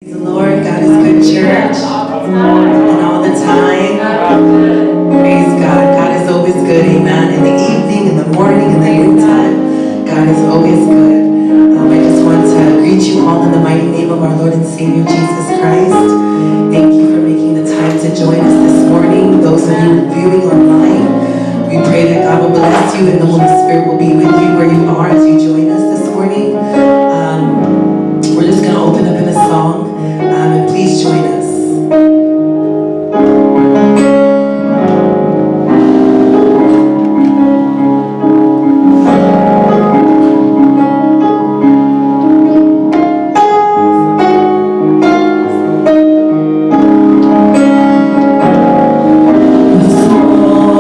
Praise the Lord, God is good, church, and all the time. Praise God, God is always good, amen. In the evening, in the morning, in the noontime, God is always good. I just want to greet you all in the mighty name of our Lord and Savior, Jesus Christ. Thank you for making the time to join us this morning. Those of you viewing online, we pray that God will bless you and the Holy Spirit will be with you where you are as you join us this morning. We're just going to open up in a song, and please join us. With all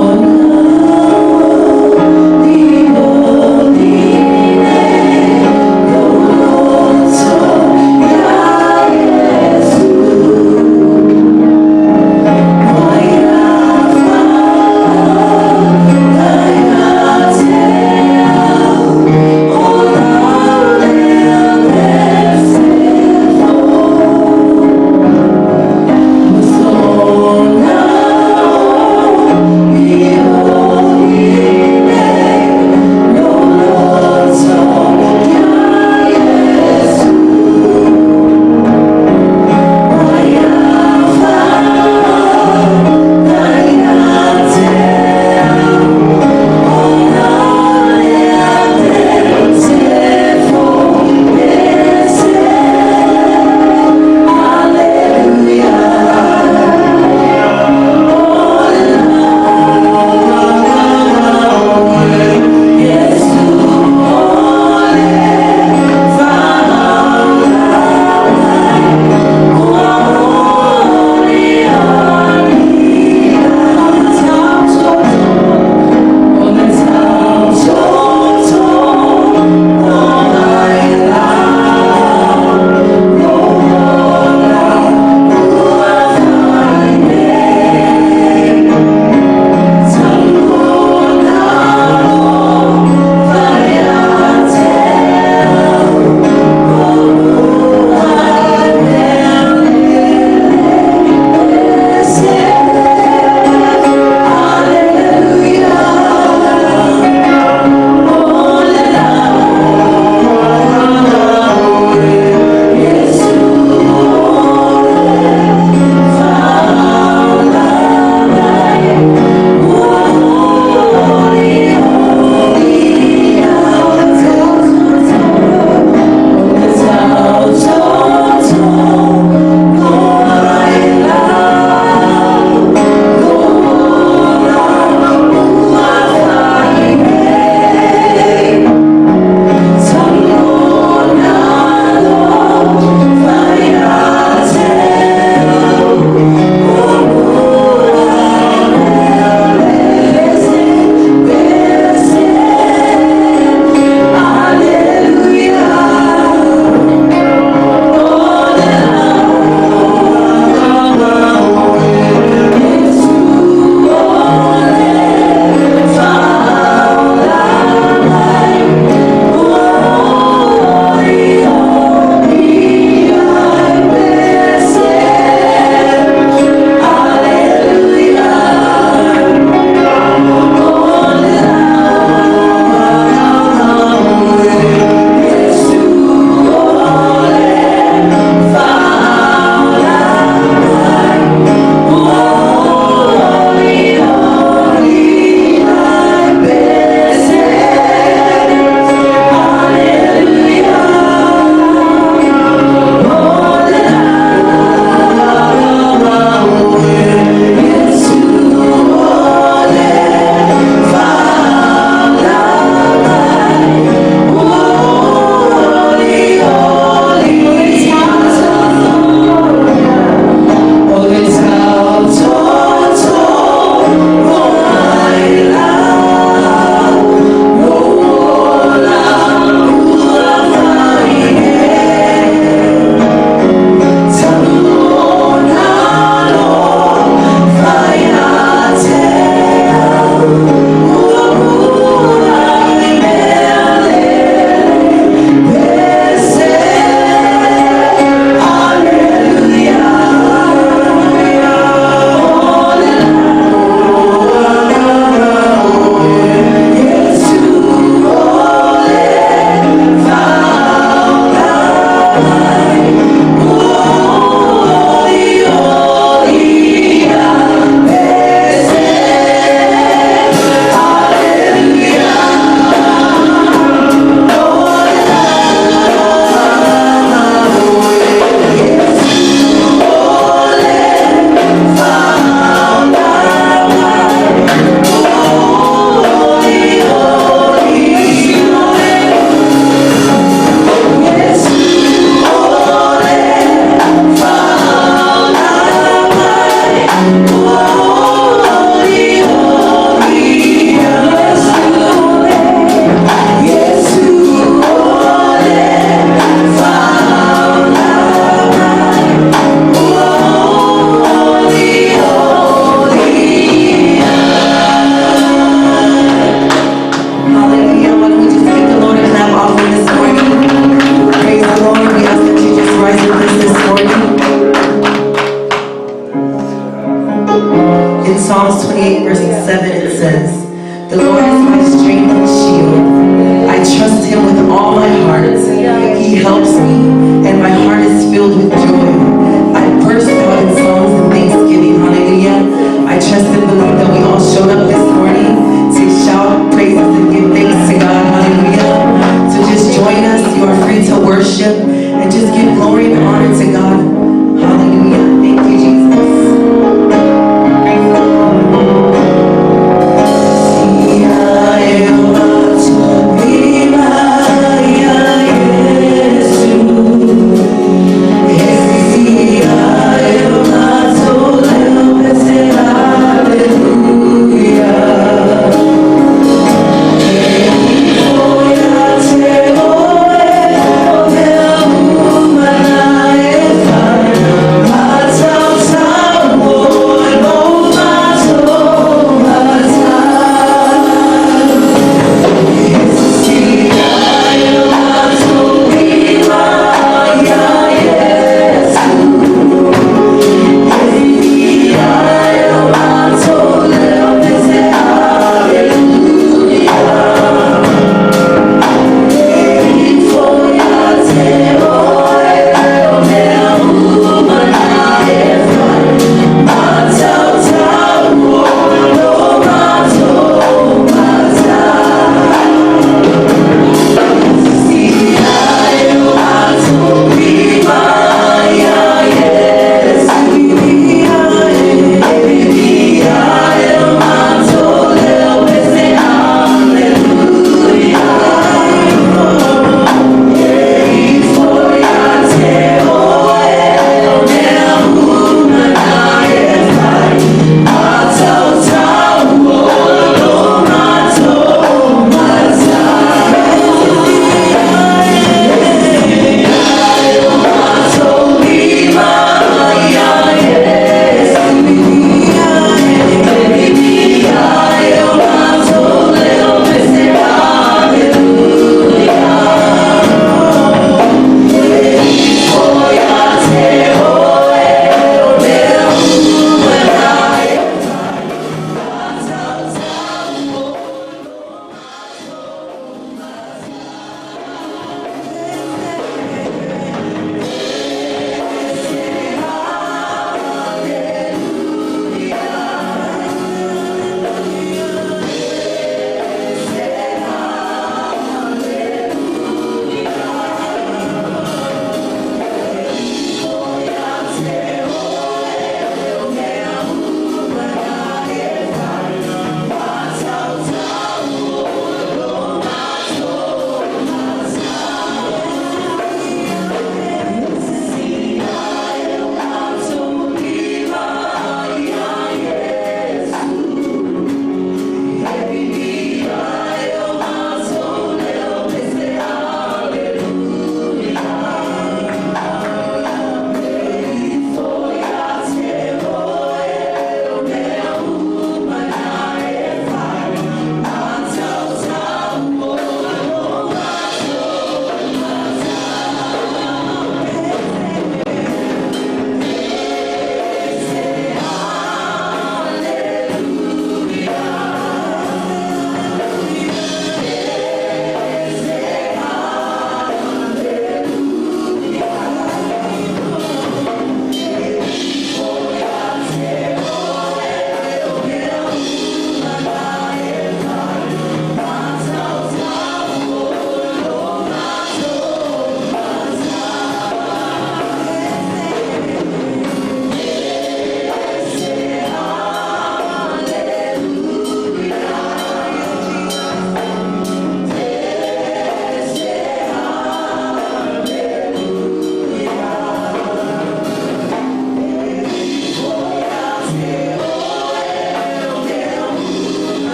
this morning? In Psalms 28 verse 7 it says, "The Lord is my strength and shield. I trust him with all my heart. He helps me, and my heart is filled with joy. I burst out in songs and thanksgiving." Hallelujah. I trust and believe that we all showed up this morning to shout praises and give thanks to God. Hallelujah. So just join us. You are free to worship and just give glory and honor to God. Hallelujah. Thank you, Jesus.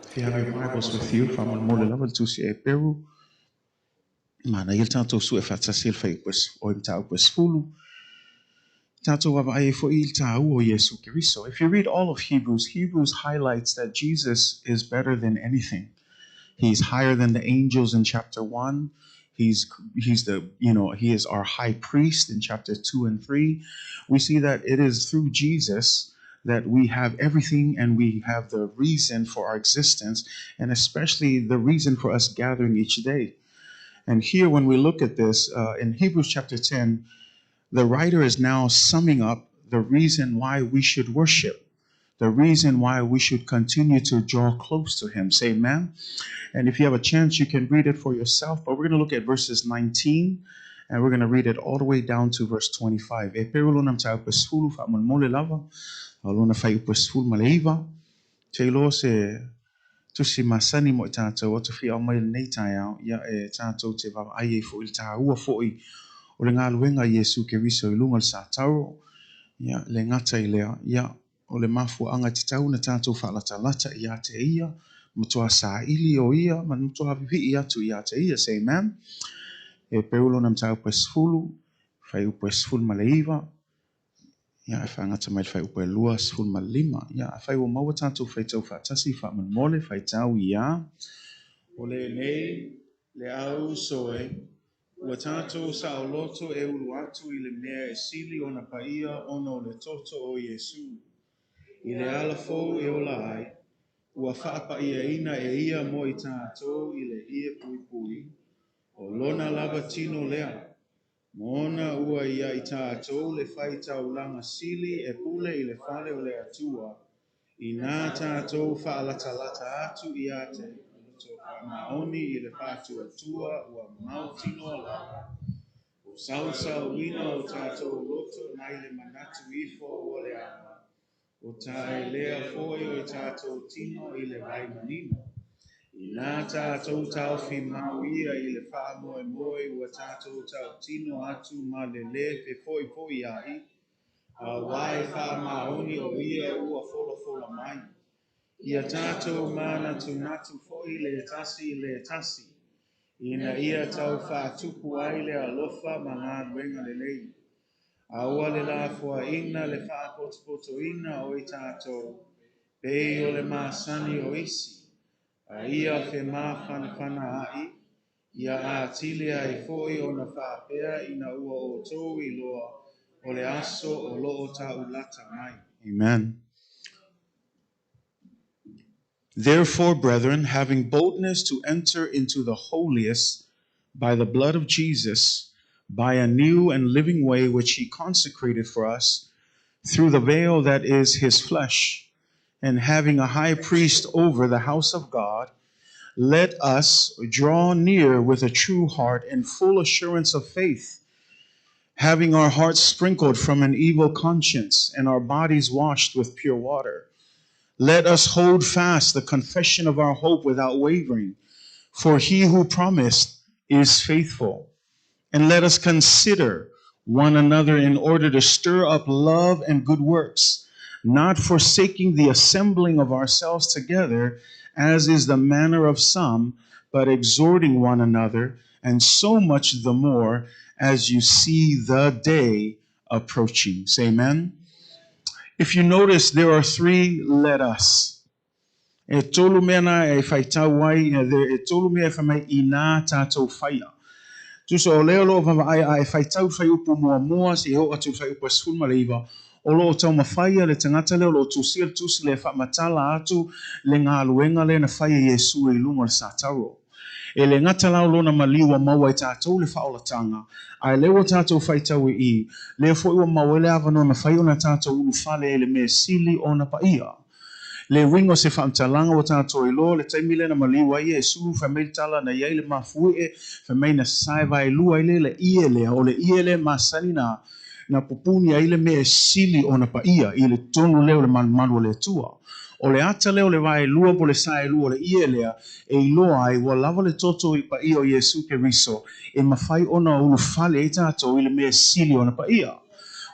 If you have your Bibles with you, from more level to see Peru, mana il tanto su e faccia silfa pues o im tau pues fulu. Tanto wabaye fo il tau o Yesu Cristo. If you read all of Hebrews, Hebrews highlights that Jesus is better than anything. He's higher than the angels in chapter 1. He's the, he is our high priest in chapter 2 and 3. We see that it is through Jesus that we have everything and we have the reason for our existence, and especially the reason for us gathering each day. And here, when we look at this in Hebrews chapter 10, the writer is now summing up the reason why we should worship, the reason why we should continue to draw close to him. Say amen. And if you have a chance, you can read it for yourself. But we're going to look at verses 19, and we're going to read it all the way down to verse 25. E pero lo nam tau pesfulu fa mon mole lava, lo na fai pesfulu maleiva. Te lo se tu si masani mo tātou o te fi au mai nei tai au ia e tātou te va ai e fo il tā ua fo i o le ngā luenga Yesu ke riso i lunga le sa tau ia le ngata I lea ia o le mafu anga te tau na tātou whaalata lata ia te ia matua sa ili o ia matua vivi ia tu ia te ia. Say amen. E peulo nam tau pesfulu fai u pesfulu maleiva ia e whaangata mai fai upe lua sful malima ia e whai o maua tātou fai tau whaatasi wha mole fai tau ia o le nei le au soe ua tātou sa o loto e ulu atu I le mea e sili o na paia ono o le toto o Yesu I le ala fou e ola ai ua whaapa ia ina e ia mo I tātou I le ia pui pui o lona lava tino lea Mona ua ia I tātou le whai taulanga sili e pule I le whale o le atua. I nā tātou whaalata lata atu I ate. Luto maoni I le pātu atua ua mautino lava. O sau wina o tātou loto nai le manatu ifo o le ama. O tae lea foi o I tātou tino I le vai manino. I nā tātou tau whi mau ia I le wha moe moe ua tātou tau tino atu ma le pe foi foi ai. A wai wha maoni o ia ua fola mai. Ia tātou mana tu natu foi le tasi. Ina ia tau wha tupu ai le alofa ma ngā ruenga le lei. A ua le la fua ina le wha poto ina o I tātou. Pei o le masani o isi. A ia fe mawhanawhana ai, ia a tile ai foi o na whapea ina ua o tō I loa o le aso o loo ta ulata mai. Amen. Therefore, brethren, having boldness to enter into the holiest by the blood of Jesus, by a new and living way which he consecrated for us, through the veil that is his flesh, and having a high priest over the house of God, let us draw near with a true heart and full assurance of faith, having our hearts sprinkled from an evil conscience and our bodies washed with pure water. Let us hold fast the confession of our hope without wavering, for he who promised is faithful. And let us consider one another in order to stir up love and good works, not forsaking the assembling of ourselves together, as is the manner of some, but exhorting one another, and so much the more as you see the day approaching. Say amen. If you notice, there are three let us. E tolu mea na e whaitau wai, e tolu mea e whamai I nā tātou whaia. Tuso o leo lo va ai ai fai tau fai upu mua si ho atu fai upu sful maleiva o lo tau mawhaia le tangata leo lo tusi le wha matala atu le ngā luenga le na whai Yesu I lunga le sa tauro. E le ngata lau lona maliwa maua I tātou le whaolatanga. Ai leo tātou whai tau I le fo iwa maua le avano na whai o na tātou ulu whale le me sili o na paia. Le ringo se whaamtalanga o tātou I lo, le taimile na maliwa I Yesu, whamei tala na iai le mafue, whamei na saiva I lua I le iele, o le iele masani na pupuni ai le me sili o na paia, I le tonu leo le manu le tua. O le ata leo le vai lua po le sai lua le ielea, e iloa ai wa lava le toto I paia o Yesu ke riso, e mawhai ona ulu fale I tātou I le me sili o na paia.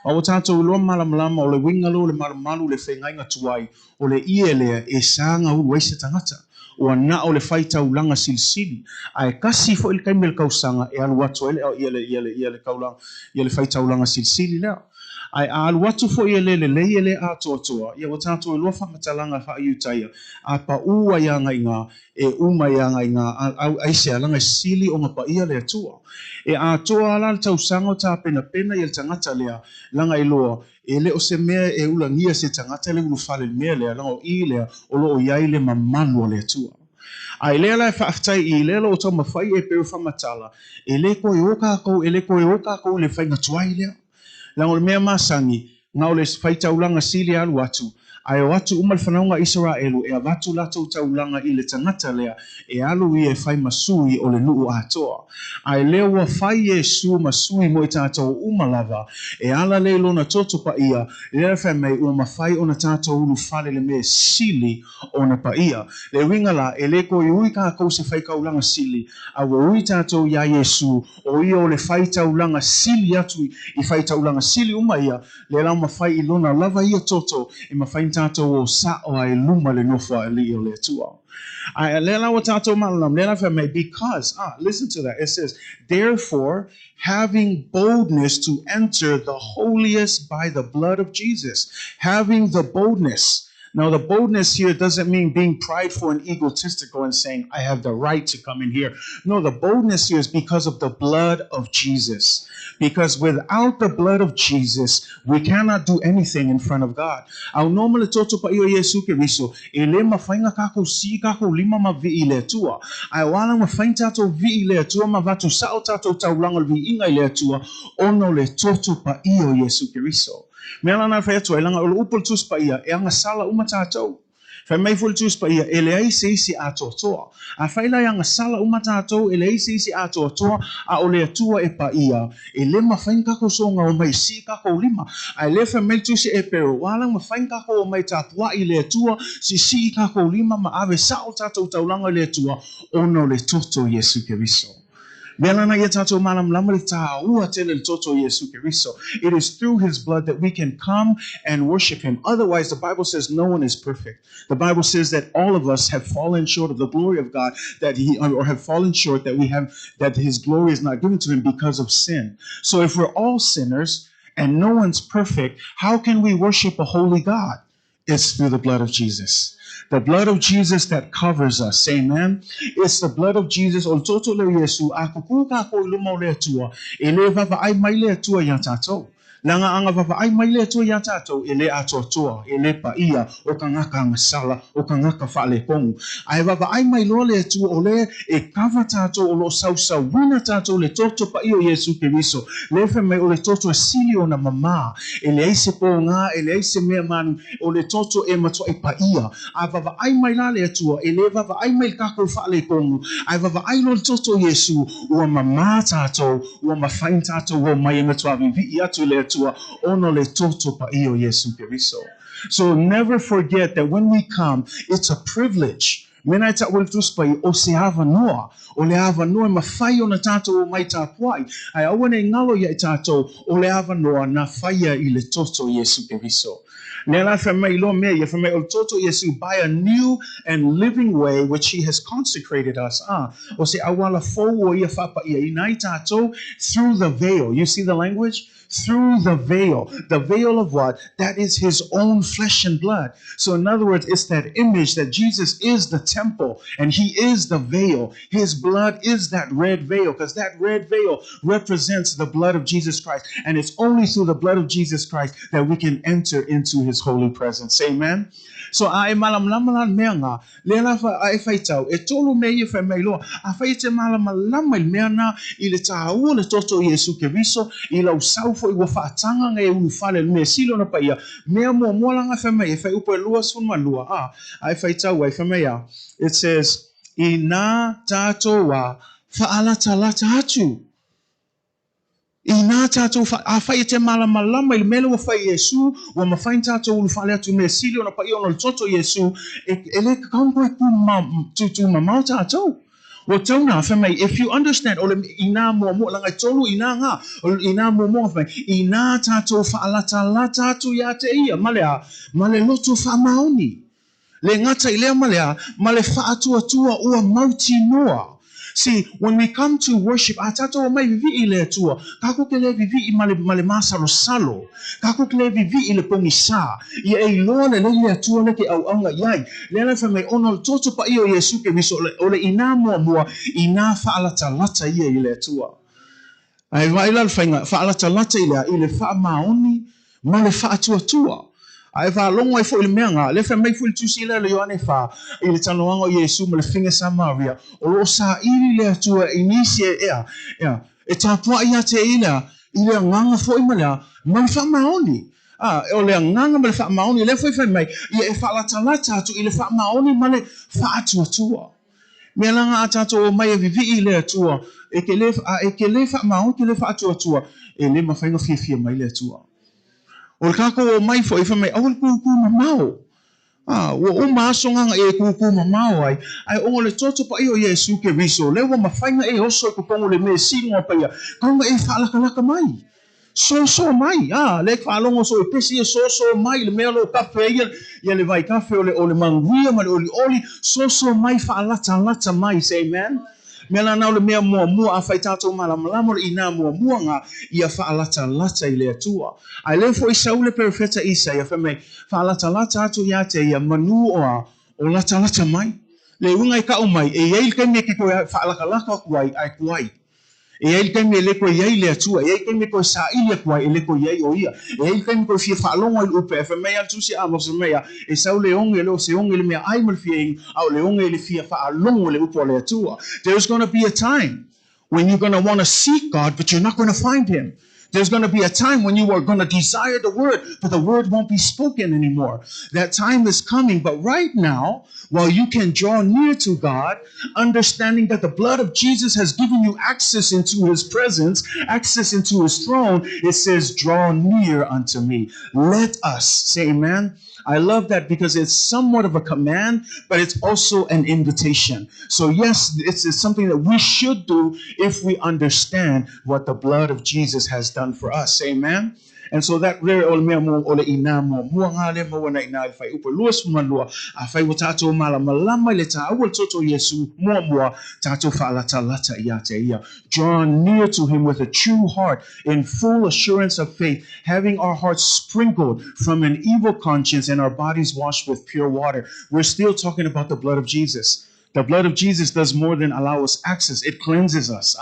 O tātou loa malamalama o le wingalo le malamalu le whengainga tuai o le ielea e sanga ulu waise tangata. O na o le whaita ulanga silisili. Ai kasi fo il kaimel kausanga e alu watu ele o iele kaulanga, iele whaita ulanga silisili leo. Ai alu watu fo ia lele le ia le atoa. Ia o tātou e loa whamatalanga wha iutaia. A pa ua ia ngai ngā, e uma ia ngai ngā, au aise alanga sili o ngā pa ia le atua. E atoa ala le tausango tā pena i le tangata lea, langa i loa. E le o se mea e ulangia se tangata le ulu whale mea lea, langa o i lea, o lo o iai le mamanu o le atua. Ai lea lai whaafitai i lea lo o tau mawhai e peu whamatala. E le koe o kākou, le whainga tuai lea. Langa o le mea masangi, ngā o le whaitaulanga sili alu atu. Ai o atu umal whanaunga Israelu e avatu latou taulanga i le tangata lea e alu i e whai masui o le nuu atoa. Ai lea ua whai Yesu masui mo i tātou umalava e ala le lona toto pa ia lea whai mei ua mawhai o na tātou ulu whale le mea sili o na pa ia. Le winga la e le ko i ui kākou se whai kaulanga sili a ua ui tātou ia Yesu o ia o le whai taulanga sili atu i whai taulanga sili uma ia le lau mawhai i lona lava ia toto e mawhai tātou o sa o ai luma le nofa e li o le atua. Ai lela o tātou malalam, lela wha mai, because, listen to that, it says, therefore, having boldness to enter the holiest by the blood of Jesus. Having the boldness. Now, the boldness here doesn't mean being prideful and egotistical and saying, I have the right to come in here. No, the boldness here is because of the blood of Jesus. Because without the blood of Jesus, we cannot do anything in front of God. Au noma le toto pa iyo Yesu Keriso, e le mawhainga kako si kako lima ma vi i le atua. Ai wala mawhain tato vi i le atua ma vatu sao tato taulanga vi inga i le atua, ono le toto pa iyo Yesu Keriso. Mea lana whai atua, e langa o le upol tus pa ia, e anga sala uma tātou. Whai mai ful tus pa ia, e le ai se isi ato toa. A whai lai anga sala uma tātou, e le ai se isi ato toa, a o le atua e pa ia. E le mawhain kako songa o mai si kako lima. Ai le whai mai tusi e pero, walang mawhain kako o mai tāpua i le atua, si kako lima ma ave sao tātou taulanga le atua, ono le toto Yesu Keriso. It is through his blood that we can come and worship him. Otherwise, the Bible says no one is perfect. The Bible says that all of us have fallen short of the glory of God, or have fallen short that his glory is not given to him because of sin. So if we're all sinners and no one's perfect, how can we worship a holy God? It's through the blood of Jesus. The blood of Jesus that covers us. Amen. It's the blood of Jesus. O toto le Yesu, ako kuka ko lumo le tua. Ele vava ai mai le tua ya tatou. Langa anga vava ai mai le tua ya tatou. Ele ato toa. Ele pa ia. O ka ngaka ngasala. O ka ngaka whaale kongu. Ai vava ai mai lo le tua o le e kava tatou o lo sausa wina tatou le toto pa ia Yesu Keriso. Le fe mai o le toto sili o na mama. Ele aise po ngā. Ele aise mea manu. O le toto e matua e pa ia. Ai vava ai mai la le atua. Ele vava ai mai kako whaale kongu. Ai vava ai lo le toto Yesu. Ua mama tatou. Ua mawhain tatou. Ua mai e matua vivi atu le atua. Ono le toto pa iyo Yesu Keriso. So never forget that when we come, it's a privilege. Mena ita wale tuspai o se hava noa. O le hava noa ma whai o na tātou o mai tā puai. Ai awane ngalo ia i tātou o le hava noa na whaia i le toto Yesu Keriso. Nela whamai lo mea, ia whamai o toto Yesu by a new and living way which he has consecrated us. O se awala fou o ia whapa ia i nai tātou through the veil. You see the language? Through the veil. The veil of what? That is his own flesh and blood. So in other words, it's that image that Jesus is the temple and he is the veil. His blood is that red veil because that red veil represents the blood of Jesus Christ. And it's only through the blood of Jesus Christ that we can enter into his holy presence. Amen. So ai malam lamalan meanga lela fa ai faitau e tolu me ia fa mai lo a faite malam lamal meana i le tāua le toto Yesu Keriso i lau saufo i wa faatanga ngai unu fale me silo na paia mea mo molanga fa mai e fa upo lua sun malua ai faitau ai fa mai it says ina tatoa fa alata lata atu ina tatou a fai te malamalama i le mele ua fai Yesu ua mawhai tatou ulu whale atu me sili ona pai ona le toto Yesu e le kaungo e tu mamau tatou. Well, tauna whamai, if you understand, o le ina mua langa tolu ina ngā, o ina mua whamai, ina tatou whaalata lata atu ia te ia, male loto whamaoni. Le ngata i lea male whaatua ua mauti noa. See, when we come to worship, atato mai vivi ile tua. Kako ke le vivi male masalo salo. Kako ke le vivi ile pongisa. Ia e loa le le tua le ke au anga yai. Le la fa mai ono toto pa io Yesu ke miso ole ina mua ina fa lata ia ile tua. Ai vai la fa lata ile fa maoni ma le fa tua. Ai fa longo ai fo ile menga le fa mai fo tu sila le yone fa ile tano wango Yesu ma le finga Samaria o lo sa ile le tua inisie e tapua ia te ile nganga fo imala ma fa maoni o le nganga ma le fa maoni le fo mai ia e fa lata tu ile fa maoni ma le fa tua me langa atato mai vivi ile tua e ke le fa maoni ke le fa tua e le ma fa no fia mai le tua o kako o mai fo ifa mai o ku mamao o masonga e ku mamao ai o le toto pa io Yesu ke riso le wa mafainga e oso ko pongo le me singa pa ia ko e fa la mai so mai le fa longo so e pesi so mai le melo cafe ia le vai cafe o le manguia ma le oli so mai fa lata mai say amen. Mela na le mea mua a fai tatou malama le ina mua nga ia fa lata i le atua. Ai le fo i saule perfeta isa ia fa mai fa lata atu ia te ia manu o lata mai. Le unga i ka o mai e ia kai me ke ko fa laka kuai ai kuai. E ai kai me le ko ia le atua e ai kai me ko sa ia kuai le ko ia o ia. E ai kai me ko fia fa longa i upe fa mai atu si amo se mai e saule onge lo se onge le mea ai mal fia au le onge le fia fa longa le upo le atua. There's going to be a time when you're going to want to seek God, but you're not going to find him. There's going to be a time when you are going to desire the word, but the word won't be spoken anymore. That time is coming. But right now, while you can draw near to God, understanding that the blood of Jesus has given you access into his presence, access into his throne, it says, draw near unto me. Let us. Say amen. I love that because it's somewhat of a command, but it's also an invitation. So yes, it's something that we should do if we understand what the blood of Jesus has done for us. Amen. And so that really all me mo ole ina mo ngale mo na ina fai upo luas malua a fai watato malama le ta awol toto Yesu mo tato fa lata ia te ia. Draw near to him with a true heart in full assurance of faith, having our hearts sprinkled from an evil conscience and our bodies washed with pure water. We're still talking about the blood of Jesus. The blood of Jesus does more than allow us access. It cleanses us.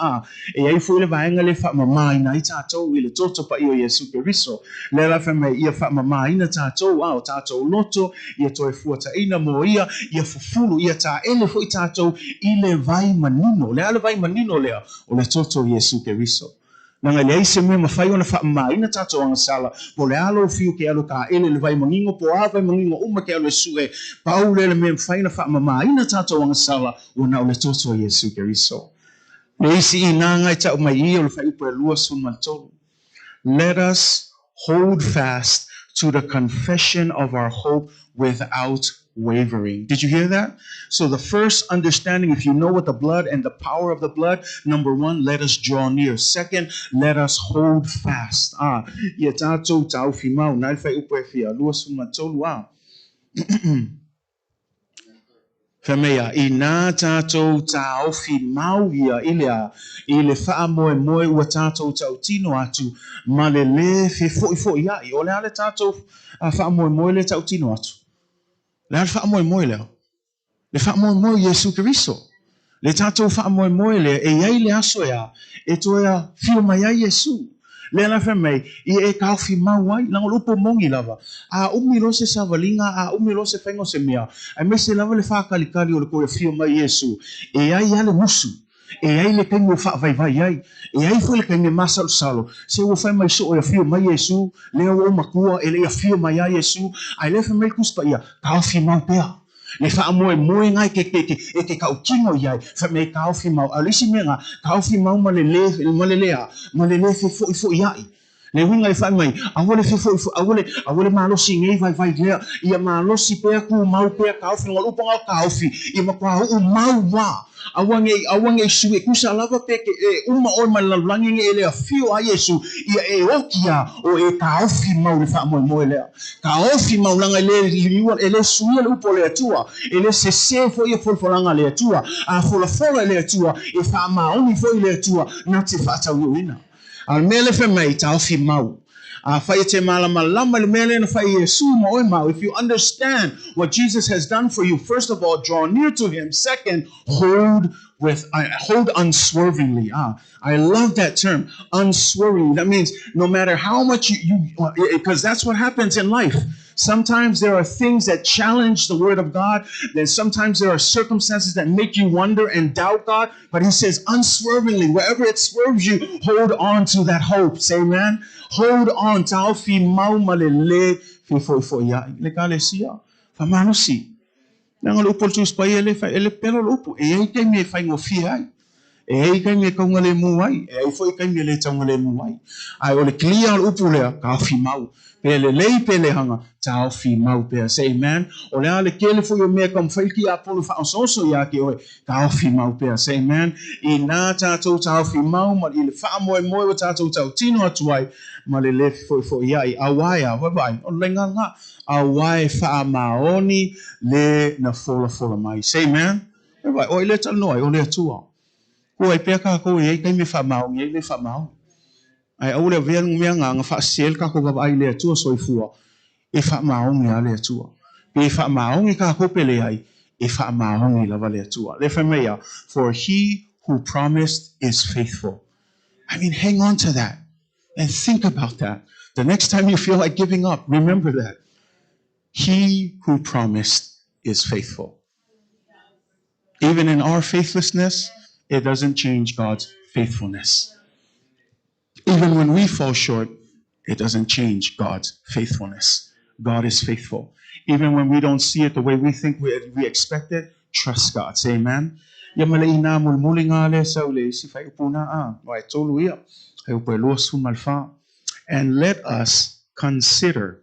E ai fu le vaenga le fa mamai na itato ile toto pa io Yesu Cristo. Le la fa me ia fa mamai na tato tato loto ia toi fuata ina mo ia fufulu ia ta ele fu itato ile vai manino. Le ala vai manino le o le toto Yesu Cristo. Nanga le se me mafai ona fa mai na tato anga sala po le alo fiu ke alo ka ele le vai mangingo po a vai mangingo uma ke alo sue pau le me mafai na fa mai na tato anga sala ona o le toto Yesu Cristo. Le isi ina ngai ta mai I o le fai upo lua sun mantolo. Let us hold fast to the confession of our hope without wavering. Did you hear that? So the first understanding, if you know what the blood and the power of the blood, number one, let us draw near. Second, let us hold fast. Ia tātou tau fi mau, nai fai upo e fia, lua suma tolu Femea, I nā tātou tau fi mau ia ile wha moe ua tātou tau tino atu, ma le fe foi ai, o le ale tātou wha moe le tau tino atu. Le ale wha moe leo. Le wha moe Yesu Cristo. Le tātou wha moe le, e iai le aso e toea fio mai ai Yesu. Le ala fe mai, I e kau fi mau ai, lango lupo mongi lava. A umilo se savalinga, a umilo se fengo se mea. A me se lava le wha kalikali o le koe fio mai Yesu. E ai ale musu. E ai le kengi o wha vai ai. E ai fo le kengi masalo salo. Se o whai mai so o fio mai Yesu, leo o makua, e le fio mai ai Yesu. Ai le fe mai kuspa ia, kau fi mau pea. Le wha moe ngai ke kau kingo iai, wha me kau fi mau. Alisi me ngā, kau fi mau ma le le fe fo iai. Le winga e whai mai, awole malosi ngei vai lea, ia malosi pea ku mau pea kauwhi, ngā upanga kauwhi, ia makua u mau wā. Awange su e kusa lava peke e uma o mai lalangi nge ele a fio a Yesu, ia e okia o e kauwhi mau le wha moe lea. Kauwhi mau langa ele suia le upo le atua, ele se fo ia folfolanga le atua, a fola le atua, e wha maoni fo i le atua, na te whatau uina. Al mele fe mai tau fi mau. Whai te malama le mele na whai Yesu ma oi mau. If you understand what Jesus has done for you, first of all, draw near to him. Second, hold unswervingly. I love that term, unswervingly. That means no matter how much because that's what happens in life. Sometimes there are things that challenge the word of God. Then sometimes there are circumstances that make you wonder and doubt God. But he says unswervingly, wherever it swerves you, hold on to that hope. Say amen. Hold on. Tau fi mau malele fi fo ya. Le kalesia. Fa manusi. Nang lupo tus pa ele pero lupo. E ai te me fa ngofi ai. E ai kai me kaunga le muai. E ai foi kai me le taunga le muai. Ai ole klia lupo lea ka fi mau. Pele lei pele hanga tau fi mau pea. Say amen. O le ale kele fu yo mea kam whaiki a polo wha onsoso ya ke oe tau fi mau pea. Say amen. I nā tātou tau fi mau ma i le wha moe wa tātou tau tino atuai ma le le fo iai awai a wawai. O lenga ngā awai wha maoni le na fola mai. Say amen. Wawai o i le tal noi o le atua. Ko ai pea ka ko i kai me wha mau i le wha mau. Ai au le vea mea ngā wha sel ka ko wawai le atua soifua. E wha maongi a le atua. E wha maongi ka kopele ai, e wha maongi lava le atua. Le whamea, for he who promised is faithful. I mean, hang on to that and think about that. The next time you feel like giving up, remember that. He who promised is faithful. Even in our faithlessness, it doesn't change God's faithfulness. Even when we fall short, it doesn't change God's faithfulness. God is faithful. Even when we don't see it the way we think we expect it, trust God. Say amen. And let us consider.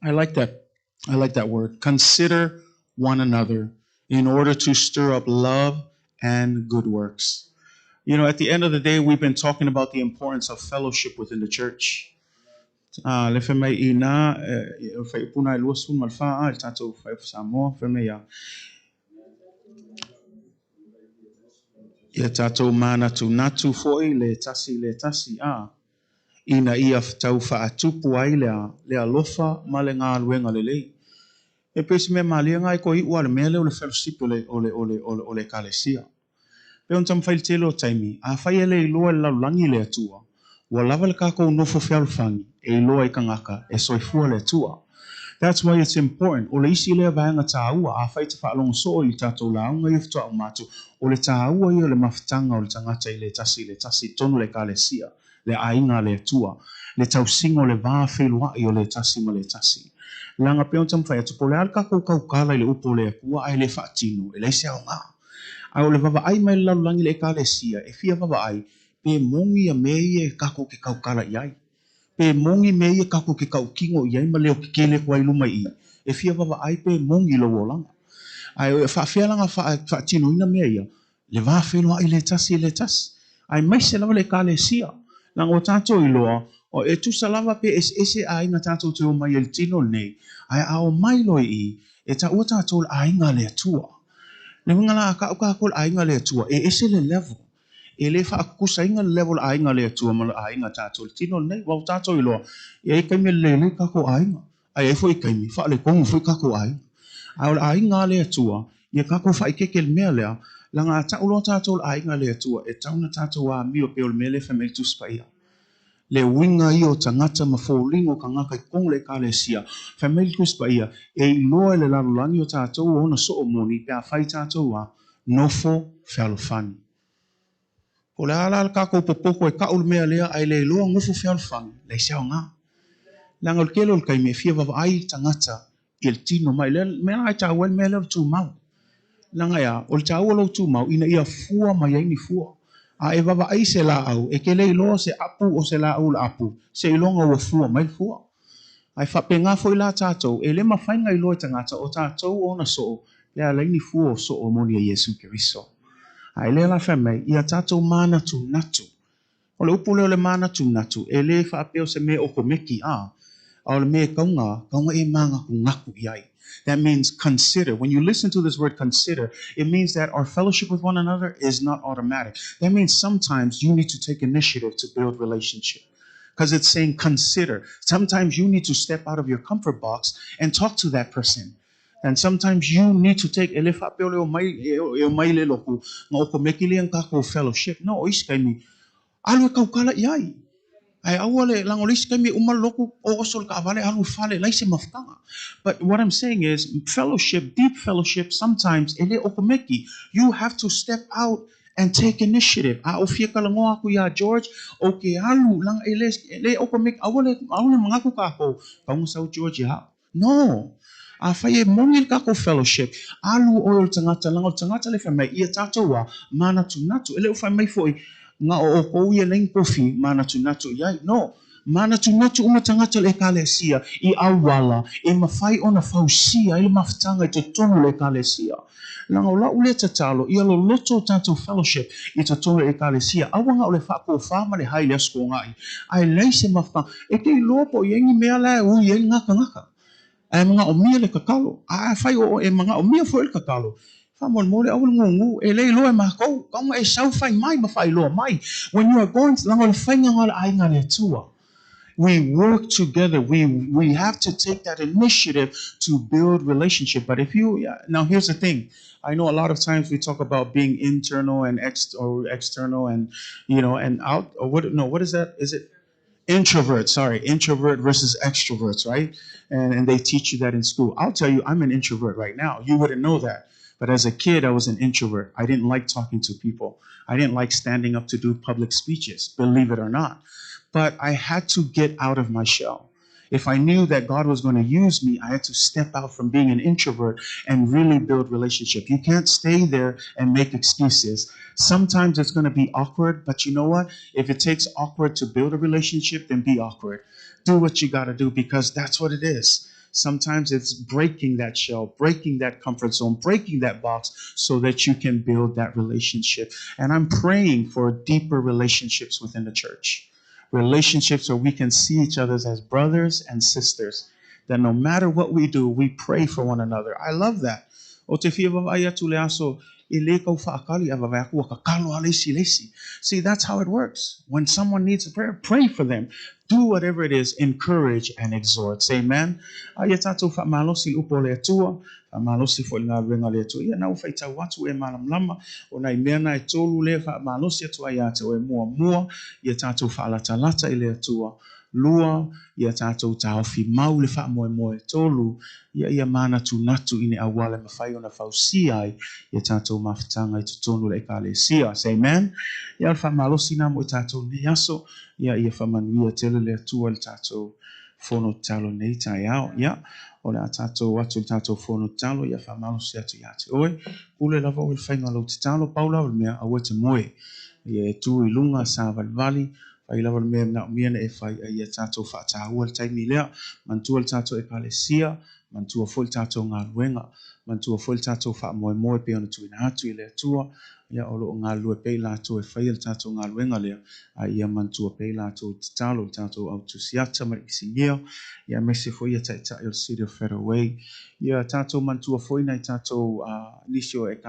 I like that word. Consider one another in order to stir up love and good works. You know, at the end of the day, we've been talking about the importance of fellowship within the church. Le feme ina fai puna e luas un malfa il tato fai samo feme ya tato mana tu natu foi le tasi ina ia tau fa atupu ai le alofa male ngā luenga le lei. E pesi me malia ngai ko i ua le mele o le fellowship o le kalesia. Pe on tam fail telo taimi a fai ele iloa le laulangi le atua. Wa lava le kako nofo fialfangi e iloa I kangaka e soifua le atua. That's why it's important. O le isi lea vaenga tāua a fai te whaalonga so I tātou launga I ftua o mātu. O le tāua I o le mafutanga o le tangata I le tasi tonu le kalesia, le ainga le atua, le tausinga o le vā whelua I o le tasi ma le tasi. Langa pe on tam fai atu po le al kako kaukala I le upo le akua ai le whaatino, e le se au ngā. Ai o le vava ai mai laulangi le kalesia, e fia vava ai, pe mongi a mei e kako ke kaukala iai. Pe mongi mei e kako ke kaukingo iai ma leo ke kele kwa iluma I. E fia vava ai pe mongi lo wolanga. Ai o e whawhialanga whaatino ina mea ia, le whawhelua I le tasi. Ai mai se lava le kalesia. Nang o tātou iloa, o e tu salava pe ese a inga tātou te o mai el tino nei. Ai a o mai loi I, e ta ua tātou a inga le atua. Le ngala ka ko ainga le tua e ese le level e le fa kusa inga level ainga le tua ma ainga tato tino nei wa tato ilo e kai me le ka ko ainga ai foi kai mi fa le kong foi ka ko ainga ainga le tua ye ka ko fa ke kel me le la nga ta ulo tato ainga le tua e tauna tato wa mi o pe o mele fa me tu spaia le winga I o tangata ma fōlingo ka ngaka I kong le kalesia. Family kuspaia, e iloa le lalulangi o tātou o na so o moni, pe a whai tātou a nofo whalofani. O le ala kako popoko e kaul mea lea, ai le iloa ngofo whalofani, le seao ngā. Langa o kelo kai me fia vava ai tangata, il tino mai, mea ai tā wen mea leo tū mau. Langa ia, o le tā ua lau tū mau, ina ia fua mai aini fua. A e wawa ai se la au, e ke le iloa se apu o se la au la apu, se ilonga ua fua, mai fua. Ai whapenga fo i la tātou, e le mawhainga iloa i tangata o tātou o na so, le a leini fua o so o moni a Yesu Keriso. Ai le la whamei, ia tātou mana tu natu. O le upu leo le mana tu natu, e le whaapeo se me o ko meki a, au le me kaunga e manga ku ngaku iai. That means consider. When you listen to this word consider, it means that our fellowship with one another is not automatic. That means sometimes you need to take initiative to build relationship. Because it's saying consider. Sometimes you need to step out of your comfort box and talk to that person. And sometimes you need to take fellowship. No, iskaimi. Alo kau kala iai. Ai awale langolisi kami umal loku o osol ka avale alu fale laise mafkanga. But what I'm saying is fellowship, deep fellowship, sometimes ele okomeki, you have to step out and take initiative. A ofia ka lango aku ya George, okay alu lang ele okomeki awale mangaku ka ako. Kamu sau George ya. No. A faye mongil ka ko fellowship. Alu oil tangata lango tangata le famai ia tato wa mana tu natu. Ele ufamai foi nga o ko ia len kofi mana tu natu yai no mana tu natu uma tangata le kalesia I awala e mafai ona fausia ile maftanga te tonu le kalesia langa la ule tatalo ia lo loto tanto fellowship I te tonu le kalesia awanga ole fa ko fa ma le hai le sko ngai ai leise mafta e ke lopo yengi mea la u yengi ngaka ngaka ai mga o mia le kakalo a fai o e mga o mia fo le kakalo fa mon mole au ngungu e le lo e mako kong e sau fai mai ma fai lo mai when you are going lang o fai ngala ai ngale tua we work together we have to take that initiative to build relationship but if you yeah, now here's the thing I know a lot of times we talk about being internal and external and and out or what no what is that is it introvert sorry introvert versus extroverts right and they teach you that in school I'll tell you I'm an introvert right now you wouldn't know that but as a kid I was an introvert I didn't like talking to people I didn't like standing up to do public speeches believe it or not but I had to get out of my shell if I knew that God was going to use me, I had to step out from being an introvert and really build relationship. You can't stay there and make excuses. Sometimes it's going to be awkward, but you know what? If it takes awkward to build a relationship, then be awkward. Do what you got to do because that's what it is. Sometimes it's breaking that shell, breaking that comfort zone, breaking that box so that you can build that relationship. And I'm praying for deeper relationships within the church. Relationships where we can see each other as brothers and sisters. That no matter what we do, we pray for one another. I love that. O te fia vavai atu le aso, I le kau whaakali a vavai aku ka kalo a lesi lesi. See, that's how it works. When someone needs a prayer, pray for them. Do whatever it is, encourage and exhort. Amen. Aia tātou whaamalosi upo le atua, whaamalosi fo ngā ruenga le atua. Ia nau whaitau watu e malam lama, o nai mea e tolu le whaamalosi atua ia te o e mua mua, ia tātou whaalata lata I le atua. Lua, ia tātou tāwhi mau le wha moe moe tolu, ia mana tu natu I ne awale mawhai o na whausia ai, ia tātou mawhitanga I tutonu le ekalesia. Amen. Ia alfa malosi na mo I tātou ne aso, ia whamanuia tele le atua le tātou fono talo nei tai au. Ia, o le tātou atu le tātou fono talo, ia whamalosi atu ia te oe, ule lava o le whainga lau te talo, paula o le mea awa te moe. Ia tu I lunga sa valvali, Fai lava le mea na mia na e fai ia tātou whaatahua le taimi lea, mantua le tātou e kalesia, mantua fo le tātou ngā luenga, mantua fo le tātou wha moe moe pe ona tuina atu I le atua, ia olo o ngā lue pe lātou e fai le tātou ngā luenga lea, a ia mantua pe lātou te talo le tātou au tusiata ma isi ngia, ia mese fo ia taita il City of Federal Way, ia tātou mantua fo ina I tātou nisio e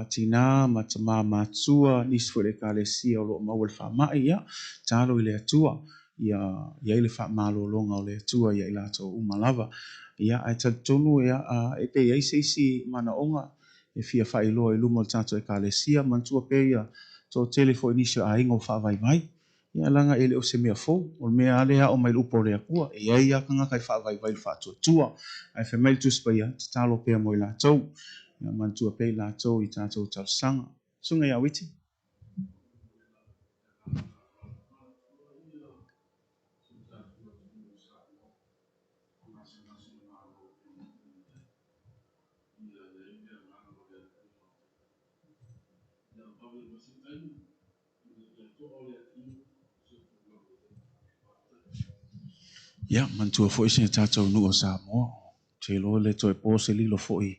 tina ma tama matua nisi fo le kalesia o lo maua le whamai ia talo I le atua ia le whamalolonga o le atua ia I lato umalava ia ai tatonu ia e pe ia isi mana onga e fia whailoa I lumo le tato e kalesia mantua pe ia to telefo inisio a ingo whaavaivai ia langa ele o se mea fo o mea ale o mai lupo le akua ia kanga kai whaavaivai le whaatua ai whemel tuspa ia talo pe mo I latou ia mantua pe lātou I tātou tausanga. Sunga ia witi. Ya, mantua fo isi tātou nu o Samoa. Te lo le toi pōse lilo fo i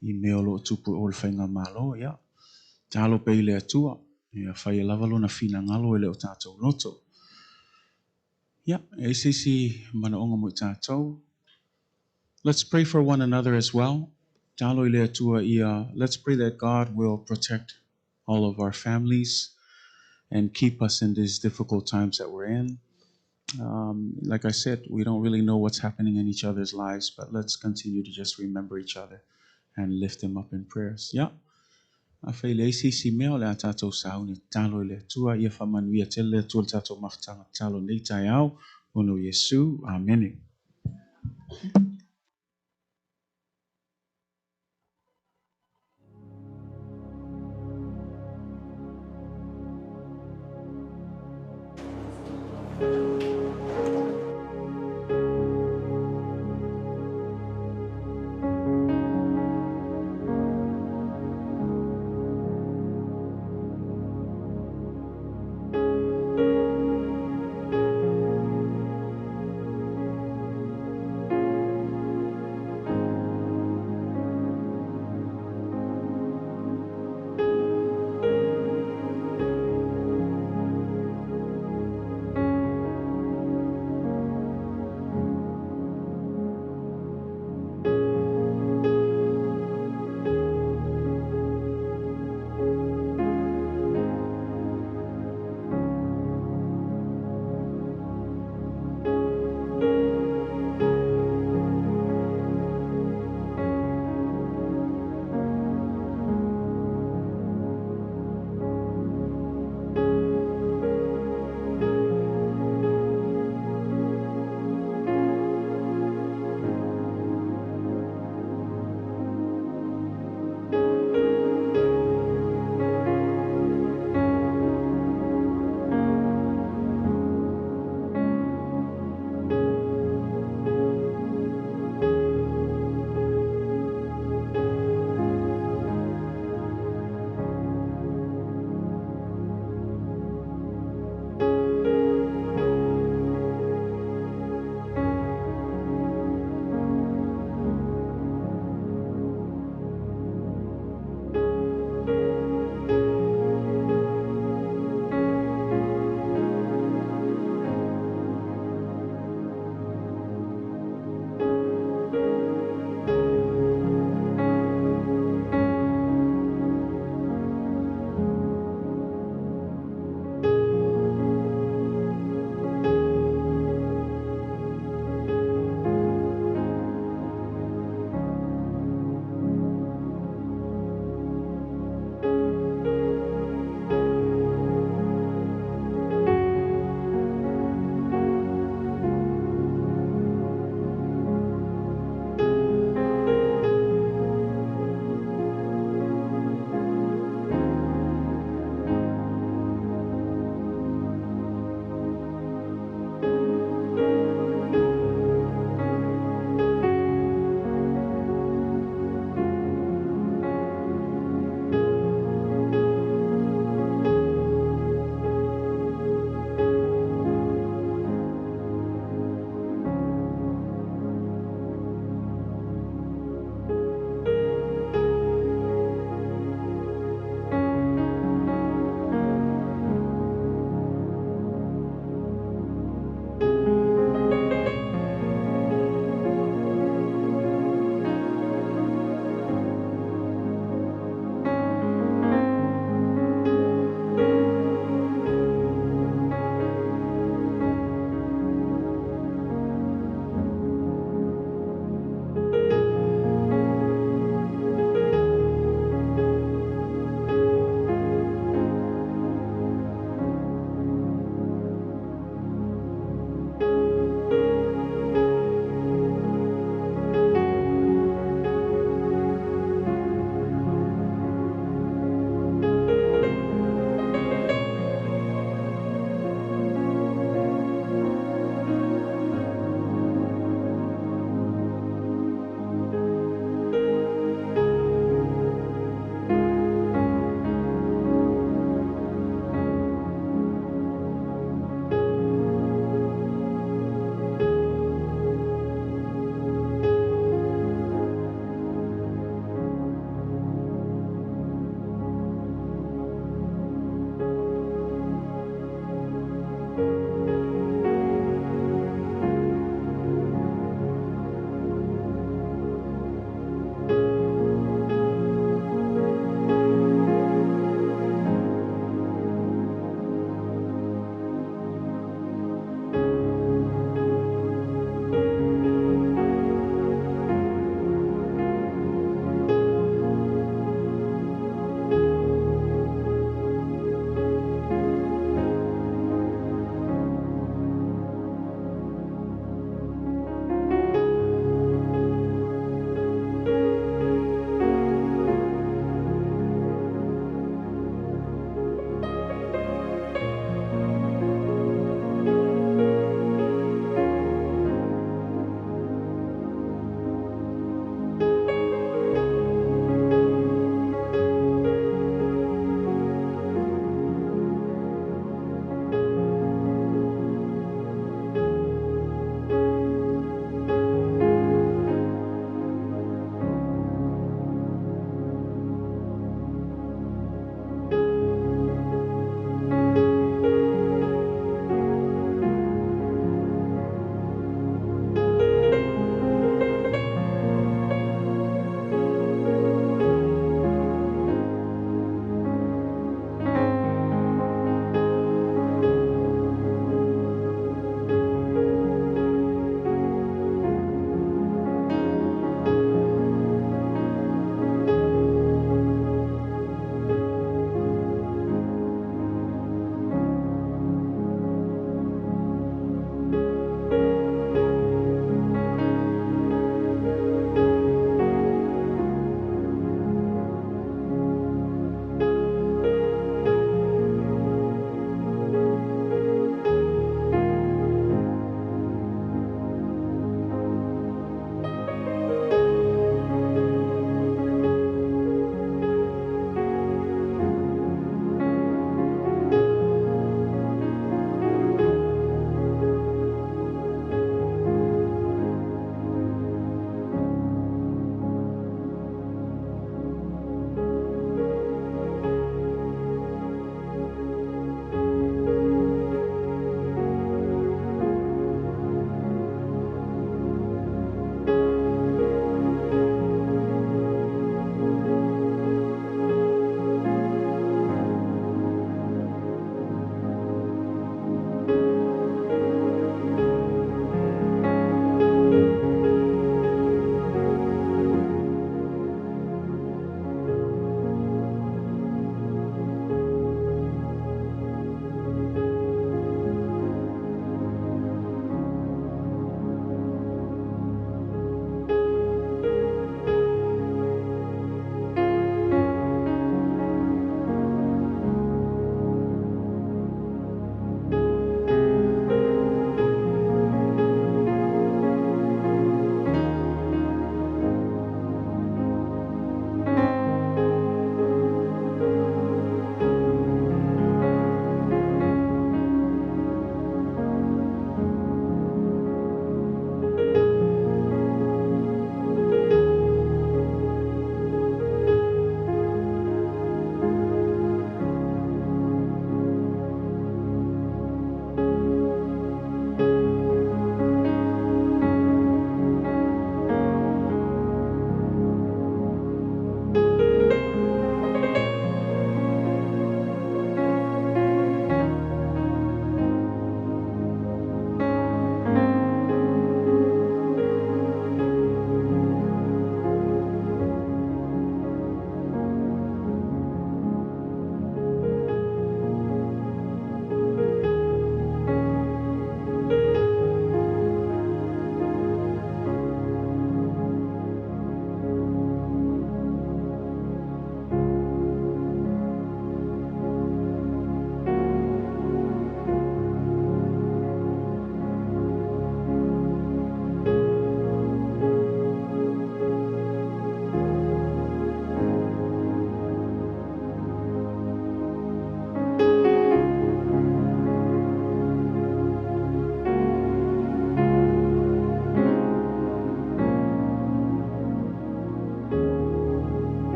meo lo tupu o le whainga malo, ya. Talo pe le atua, ia whai lavalo na fina ngalo ele o tātou loto. Ya, e sisi mana onga mo tātou. Let's pray for one another as well. Talo ile atua ia, let's pray that God will protect all of our families and keep us in these difficult times that we're in. Like I said, we don't really know what's happening in each other's lives, but let's continue to just remember each other and lift them up in prayers. Yeah. Afei le si mea le a tātou sau ni talo le tua ia whamanuia te le tua le tātou mahtanga talo nei tai au, ono Yesu, amen.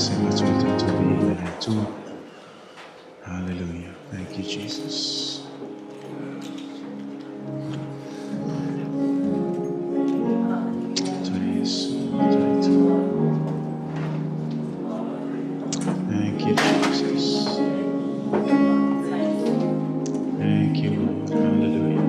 Sema tu. Hallelujah. Thank you, Jesus. Thank you, Jesus. Thank you, Lord. Hallelujah.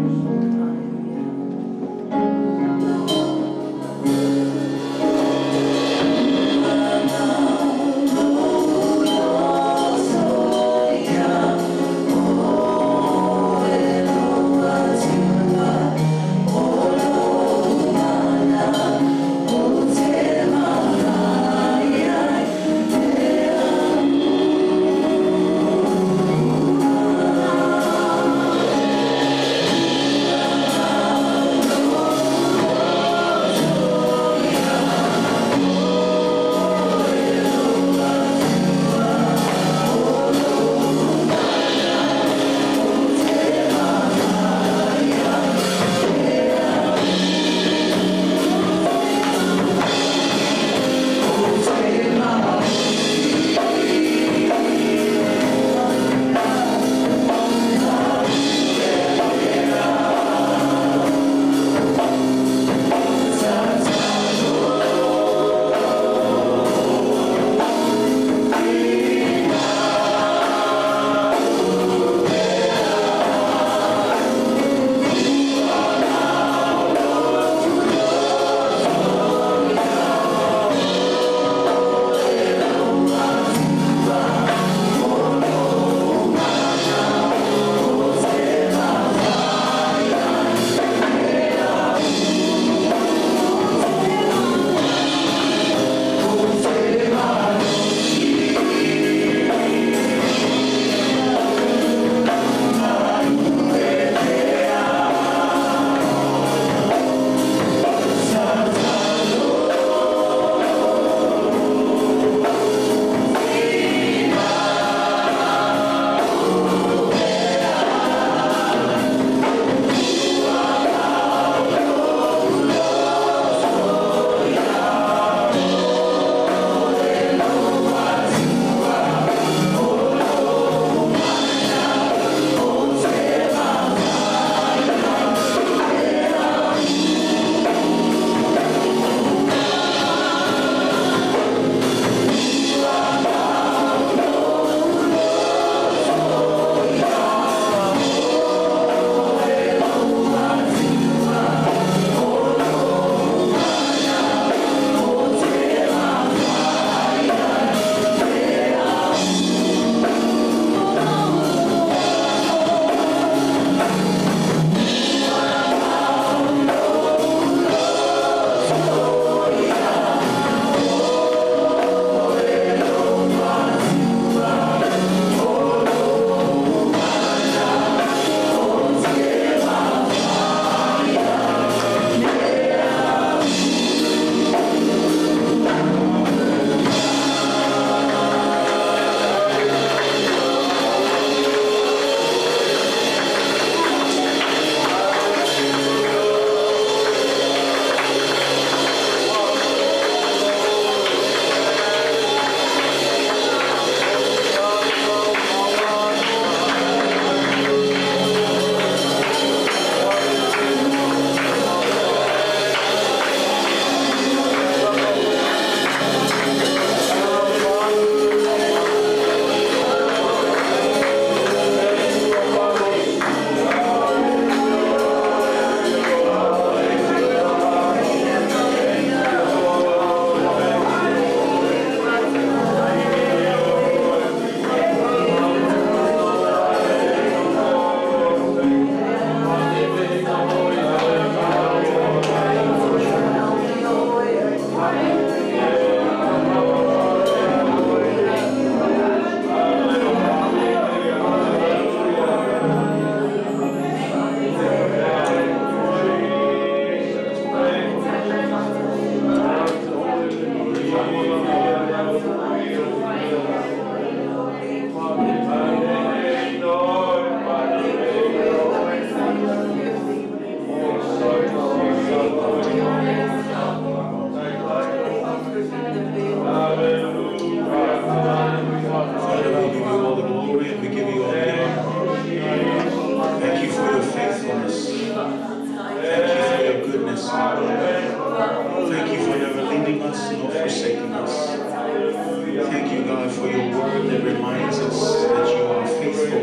for your word that reminds us that you are faithful.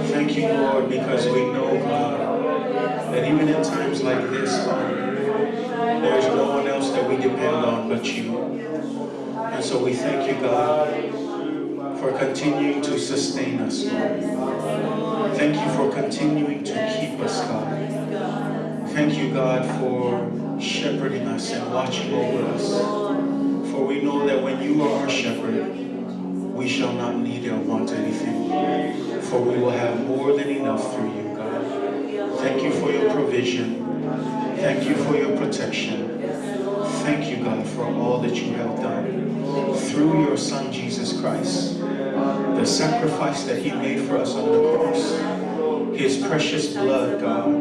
Thank you, Lord, because we know, God, that even in times like this, Lord, there is no one else that we depend on but you. And so we thank you, God, for continuing to sustain us, Lord. Thank you for continuing to keep us, God. Thank you, God, for shepherding us and watching over us. For we know that when you are our shepherd, we shall not need or want anything. For we will have more than enough through you, God. Thank you for your provision. Thank you for your protection. Thank you, God, for all that you have done through your Son, Jesus Christ. The sacrifice that he made for us on the cross. His precious blood, God,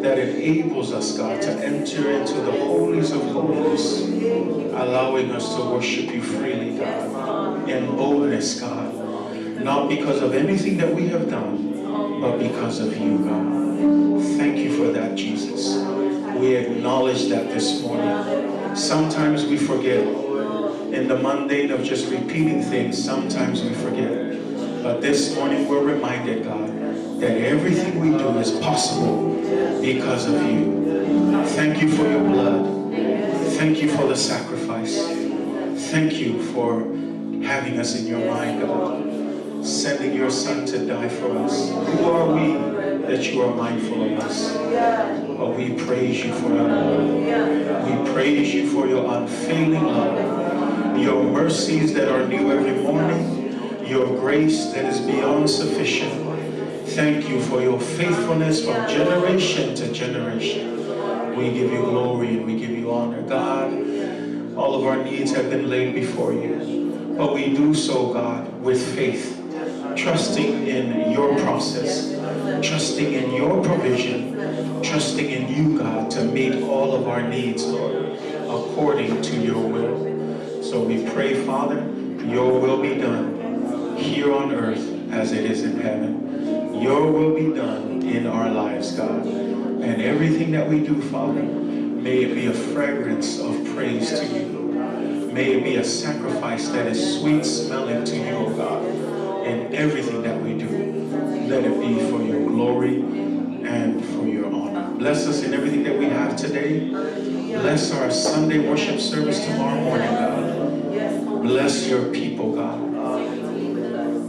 that enables us, God, to enter into the holies of holies, allowing us to worship you freely, God, in boldness, God, not because of anything that we have done, but because of you, God. Thank you for that, Jesus. We acknowledge that this morning. Sometimes we forget. In the mundane of just repeating things, sometimes we forget. But this morning we're reminded, God, that everything we do is possible because of you. Thank you for your blood. Thank you for the sacrifice. Thank you for having us in your mind, God. Sending your Son to die for us. Who are we that you are mindful of us? But we praise you for your love. We praise you for your unfailing love. Your mercies that are new every morning. Your grace that is beyond sufficient. Thank you for your faithfulness from generation to generation. We give you glory and we give you honor. God, all of our needs have been laid before you. But we do so, God, with faith. Trusting in your process, trusting in your provision, trusting in you, God, to meet all of our needs, Lord, according to your will. So we pray, Father, your will be done here on earth as it is in heaven. Your will be done in our lives, God. And everything that we do, Father, may it be a fragrance of praise to you. May it be a sacrifice that is sweet smelling to you, O God. In everything that we do, let it be for your glory and for your honor. Bless us in everything that we have today. Bless our Sunday worship service tomorrow morning, God. Bless your people, God.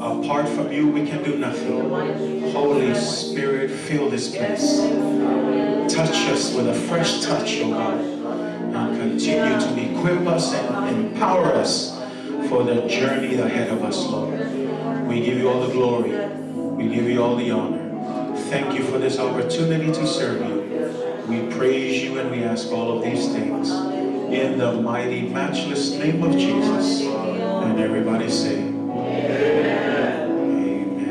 Apart from you, we can do nothing. Holy Spirit, fill this place. Touch us with a fresh touch, oh God. And continue to equip us and empower us for the journey ahead of us, Lord. We give you all the glory. We give you all the honor. Thank you for this opportunity to serve you. We praise you and we ask all of these things in the mighty, matchless name of Jesus. And everybody say, Amen. Amen.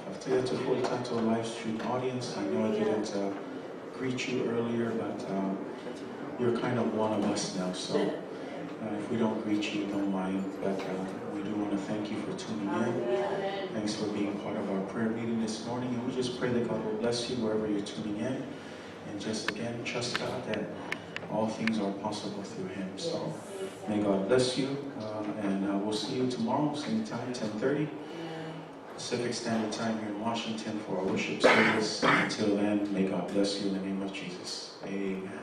I've told you to full title live stream audience. I know I didn't greet you earlier, but you're kind of one of us now. So if we don't greet you, don't mind. But we do want to thank you for tuning in. Thanks for being part of our prayer meeting this morning. And we just pray that God will bless you wherever you're tuning in. And just again, trust God that all things are possible through Him. So may God bless you. And we'll see you tomorrow, same time, 10:30. Pacific Standard Time here in Washington for our worship service. Until then, may God bless you in the name of Jesus. Amen.